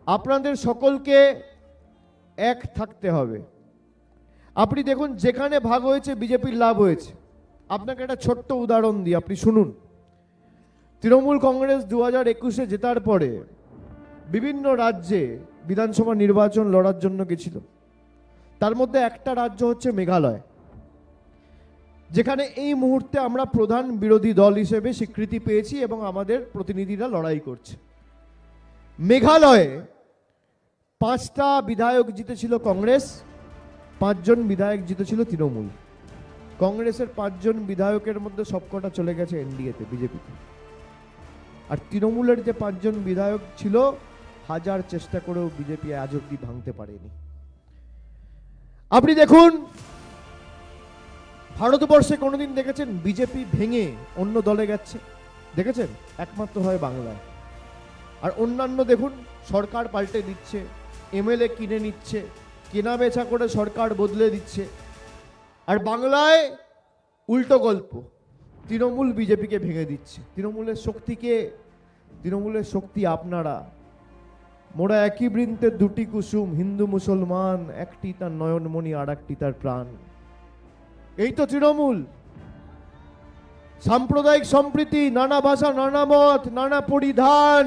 আপনাদের সকলকে এক থাকতে হবে। আপনি দেখুন, যেখানে ভাগ হয়েছে বিজেপির লাভ হয়েছে। আপনাকে একটা ছোট্ট উদাহরণ দিই, আপনি শুনুন। তৃণমূল কংগ্রেস 2021-এ জেতার পরে বিভিন্ন রাজ্যে বিধানসভা নির্বাচন লড়ার জন্য গেছিল। তার মধ্যে একটা রাজ্য হচ্ছে মেঘালয়, যেখানে এই মুহূর্তে আমরা প্রধান বিরোধী দল হিসেবে স্বীকৃতি পেয়েছি এবং আমাদের প্রতিনিধিরা লড়াই করছে। মেঘালয়ে 5টা বিধায়ক জিতেছিল কংগ্রেস, 5 জন বিধায়ক জিতেছিল তৃণমূল। কংগ্রেসের 5 জন বিধায়কের মধ্যে সবকটা চলে গেছে এনডিএতে, বিজেপিতে। আর তৃণমূলের যে 5 জন বিধায়ক ছিল, হাজার চেষ্টা করেও বিজেপি আজ অব্দি ভাঙতে পারেনি। আপনি দেখুন, ভারতবর্ষে কোনোদিন দেখেছেন বিজেপি ভেঙে অন্য দলে গেছে? দেখেছেন? একমাত্র হয় বাংলায়। আর অন্যান্য দেখুন, সরকার পাল্টে দিচ্ছে, এমএলএ কিনে নিচ্ছে, কেনা বেচা করে সরকার বদলে দিচ্ছে। আর বাংলায় উল্টো গল্প, তৃণমূল বিজেপিকে ভেঙে দিচ্ছে। তৃণমূলের শক্তিকে, তৃণমূলের শক্তি আপনারা। মোরা একই বৃন্তের দুটি কুসুম, হিন্দু মুসলমান, একটি তার নয়নমণি আর একটি তার প্রাণ। এই তো তৃণমূল। সাম্প্রদায়িক সম্প্রীতি, নানা ভাষা, নানা মত, নানা পরিধান,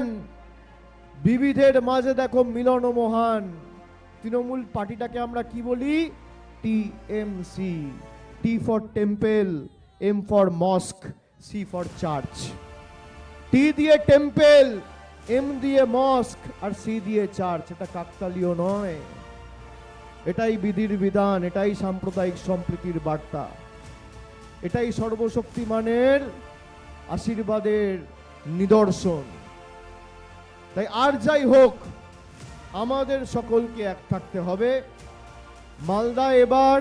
বিবিধের মাঝে দেখো মিলন মহান। তৃণমূল পার্টিটাকে আমরা কি বলি? TMC. T for temple, M for mosque, C for church. T দিয়ে টেম্পল, এম দিয়ে মস্ক আর সি দিয়ে চার্চ। এটা কাকতালীয় নয়, এটাই বিধির বিধান, এটাই সাম্প্রদায়িক সম্প্রীতির বার্তা, এটাই সর্বশক্তিমানের আশীর্বাদের নিদর্শন। তাই আর যাই হোক, আমাদের সকলকে এক থাকতে হবে। মালদা এবার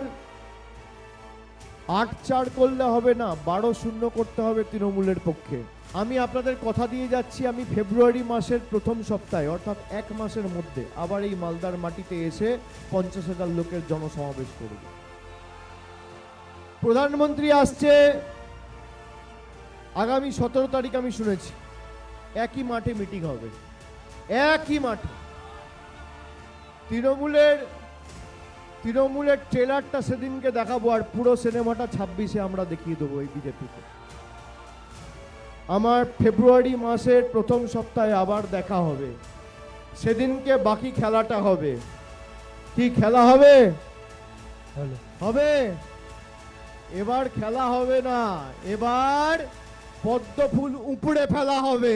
8-4 করলে হবে না, 12-0 করতে হবে তৃণমূলের পক্ষে। আমি আপনাদের কথা দিয়ে যাচ্ছি, আমি ফেব্রুয়ারি মাসের প্রথম সপ্তাহে, অর্থাৎ 1 মাসের মধ্যে আবার এই মালদার মাটিতে এসে 50,000 লোকের জনসমাবেশ করব। প্রধানমন্ত্রী আসছে আগামী 17 তারিখ, আমি শুনেছি। একই মাঠে মিটিং হবে, একই মাঠে। তৃণমূলের ট্রেলারটা সেদিনকে দেখাবো, আর পুরো সিনেমাটা 26-এ আমরা দেখিয়ে দেবো এই বিজেপিকে। আমার ফেব্রুয়ারি মাসের প্রথম সপ্তাহে আবার দেখা হবে, সেদিনকে বাকি খেলাটা হবে। কি খেলা হবে? হবে? এবার খেলা হবে না, এবার পদ্ম ফুল উপড়ে ফেলা হবে।